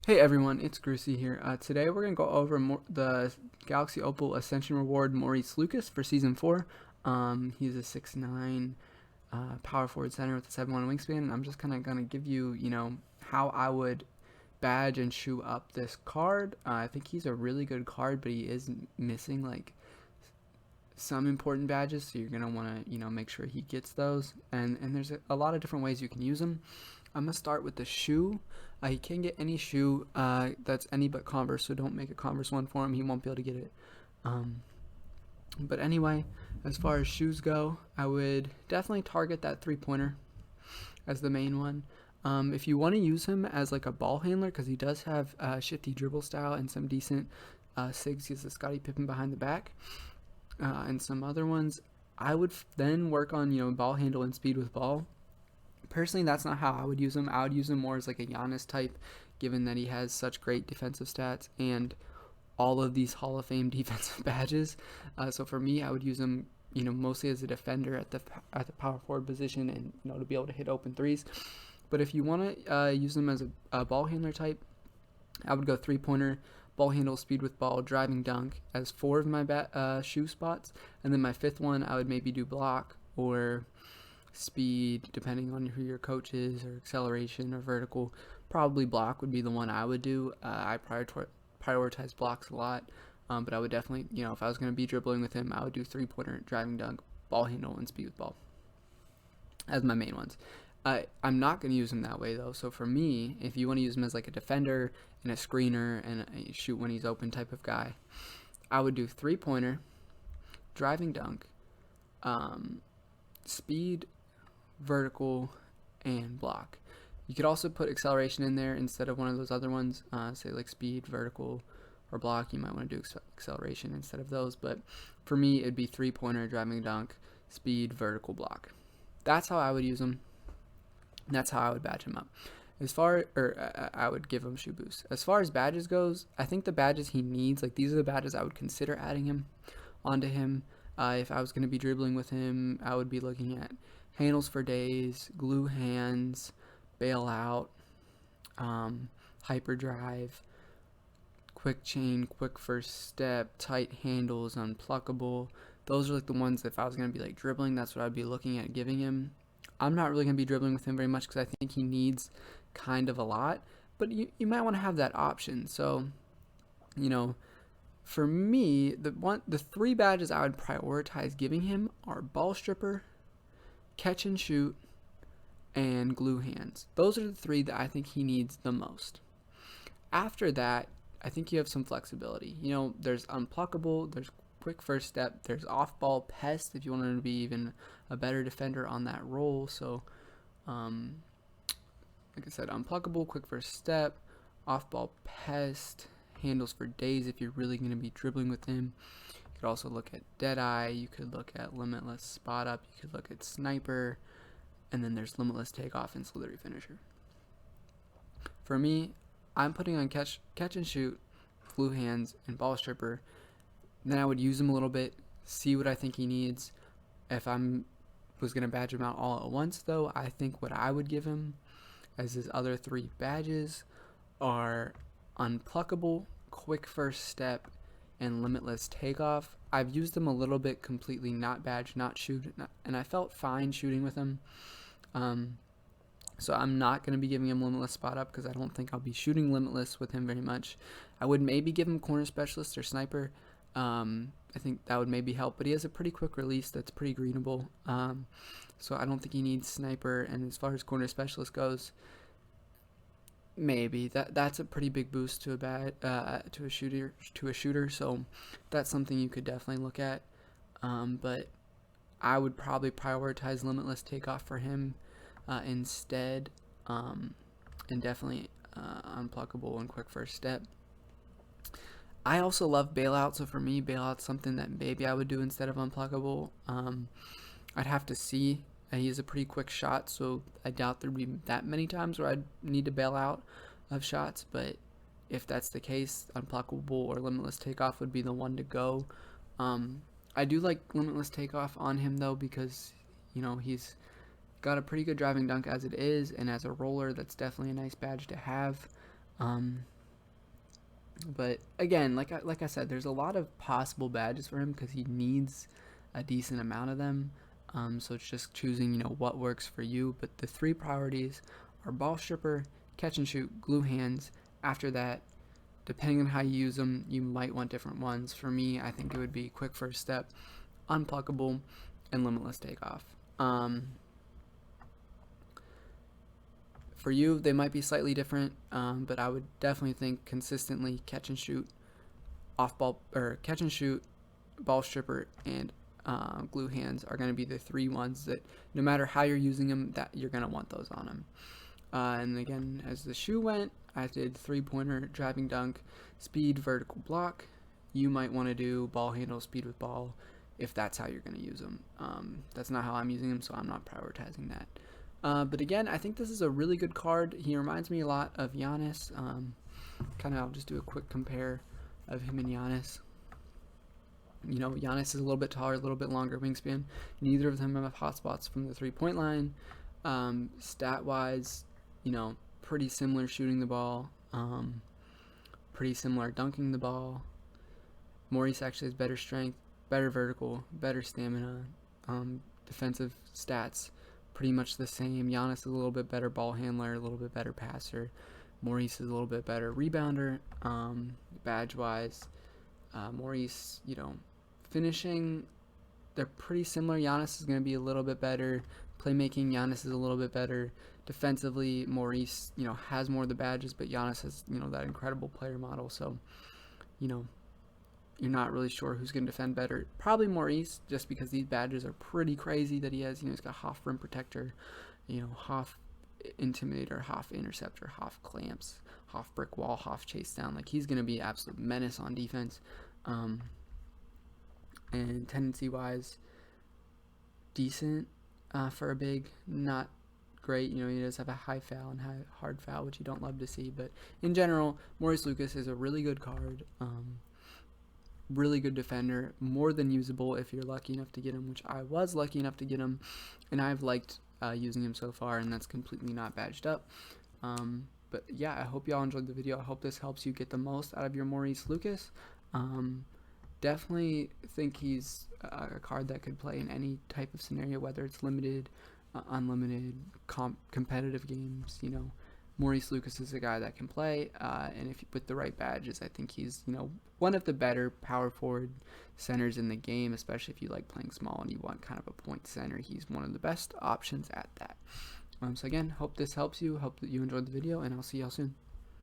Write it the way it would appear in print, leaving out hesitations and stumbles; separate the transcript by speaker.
Speaker 1: Hey everyone, it's Grucy here. Today we're going to go over the Galaxy Opal Ascension reward Maurice Lucas for Season 4. He's a 6'9", power forward center with a 7'1" wingspan, and I'm just kind of going to give you, how I would badge and shoe up this card. I think he's a really good card, but he is missing, like, some important badges, so you're going to want to, make sure he gets those. And there's a lot of different ways you can use him. I'm going to start with the shoe. He can get any shoe that's any but Converse, so don't make a Converse one for him. He won't be able to get it. But anyway, as far as shoes go, I would definitely target that three-pointer as the main one. If you want to use him as like a ball handler, because he does have shifty dribble style and some decent sigs, he's a Scottie Pippen behind the back, and some other ones, I would then work on ball handle and speed with ball. Personally, that's not how I would use him. I would use him more as like a Giannis type, given that he has such great defensive stats and all of these Hall of Fame defensive badges. So for me, I would use him, mostly as a defender at the power forward position, and to be able to hit open threes. But if you want to use him as a ball handler type, I would go three-pointer, ball handle, speed with ball, driving dunk as four of my shoe spots, and then my fifth one I would maybe do block or speed, depending on who your coach is, or acceleration or vertical. Probably block would be the one I would do. I prioritize blocks a lot, but I would definitely, if I was going to be dribbling with him, I would do three-pointer, driving dunk, ball handle, and speed with ball as my main ones. I'm not going to use him that way, though. So for me, if you want to use him as like a defender and a screener and a shoot when he's open type of guy, I would do three-pointer, driving dunk, speed, vertical, and block. You could also put acceleration in there instead of one of those other ones, say like speed, vertical, or block. You might want to do acceleration instead of those, but for me, it'd be three-pointer, driving dunk, speed, vertical, block. That's how I would use them. That's how I would badge him up. I would give him shoe boost. As far as badges goes, I think the badges he needs, like these are the badges I would consider adding him onto him. If I was going to be dribbling with him, I would be looking at handles for days, glue hands, bailout, hyperdrive, quick chain, quick first step, tight handles, unpluckable. Those are like the ones that if I was going to be like dribbling, that's what I'd be looking at giving him. I'm not really going to be dribbling with him very much because I think he needs kind of a lot, but you might want to have that option. So, for me, the three badges I would prioritize giving him are ball stripper, catch and shoot, and glue hands. Those are the three that I think he needs the most. After that, I think you have some flexibility. There's unpluckable, there's quick first step, there's off-ball pest if you want him to be even a better defender on that role. So, like I said, unpluckable, quick first step, off-ball pest, handles for days if you're really going to be dribbling with him. You could also look at Deadeye, you could look at Limitless Spot Up, you could look at Sniper, and then there's Limitless Takeoff and Slithery Finisher. For me, I'm putting on catch and shoot, glue hands, and ball stripper. Then I would use him a little bit, see what I think he needs. If I was going to badge him out all at once, though, I think what I would give him as his other three badges are unpluckable, quick first step, and limitless takeoff. I've used them a little bit completely not badge, not shoot, and I felt fine shooting with them. So I'm not going to be giving him limitless spot up because I don't think I'll be shooting limitless with him very much. I would maybe give him corner specialist or sniper. I think that would maybe help, but he has a pretty quick release that's pretty greenable. So I don't think he needs sniper. And as far as corner specialist goes, maybe that's a pretty big boost to a shooter. So that's something you could definitely look at. But I would probably prioritize limitless takeoff for him instead, and definitely unpluckable and quick first step. I also love bailout, so for me, bailout's something that maybe I would do instead of unpluckable. I'd have to see. He has a pretty quick shot, so I doubt there'd be that many times where I'd need to bail out of shots, but if that's the case, unpluckable or limitless takeoff would be the one to go. I do like limitless takeoff on him, though, because, he's got a pretty good driving dunk as it is, and as a roller, that's definitely a nice badge to have. But again, like I said, there's a lot of possible badges for him because he needs a decent amount of them. So it's just choosing, what works for you. But the 3 priorities are ball stripper, catch and shoot, glue hands. After that, depending on how you use them, you might want different ones. For me, I think it would be quick first step, unpluckable, and limitless takeoff. For you, they might be slightly different, but I would definitely think consistently catch and shoot, catch and shoot, ball stripper, and glue hands are going to be the 3 ones that no matter how you're using them, that you're going to want those on them. And again, as the shoe went, I did 3-pointer, driving dunk, speed, vertical block. You might want to do ball handle, speed with ball, if that's how you're going to use them. That's not how I'm using them, so I'm not prioritizing that. But again, I think this is a really good card. He reminds me a lot of Giannis. I'll just do a quick compare of him and Giannis. Giannis is a little bit taller, a little bit longer wingspan. Neither of them have hotspots from the 3-point line. Stat-wise, pretty similar shooting the ball. Pretty similar dunking the ball. Maurice actually has better strength, better vertical, better stamina. Defensive stats, pretty much the same. Giannis is a little bit better ball handler, a little bit better passer. Maurice is a little bit better rebounder. Badge-wise, Maurice, finishing, they're pretty similar. Giannis is going to be a little bit better. Playmaking, Giannis is a little bit better. Defensively, Maurice, has more of the badges, but Giannis has, that incredible player model. So, you're not really sure who's going to defend better. Probably Maurice, just because these badges are pretty crazy that he has. He's got half rim protector, half intimidator, half interceptor, half clamps, half brick wall, half chase down. Like, he's going to be an absolute menace on defense. And tendency-wise, decent for a big, not great. He does have a high foul and hard foul, which you don't love to see. But in general, Maurice Lucas is a really good card. Really good defender, more than usable if you're lucky enough to get him, which I was lucky enough to get him, and I've liked using him so far, and that's completely not badged up. But yeah, I hope y'all enjoyed the video. I hope this helps you get the most out of your Maurice Lucas. Definitely think he's a card that could play in any type of scenario, whether it's limited, unlimited, competitive games. Maurice Lucas is a guy that can play, and if you put the right badges, I think he's, one of the better power forward centers in the game, especially if you like playing small and you want kind of a point center. He's one of the best options at that. So again, hope this helps you. Hope that you enjoyed the video, and I'll see y'all soon.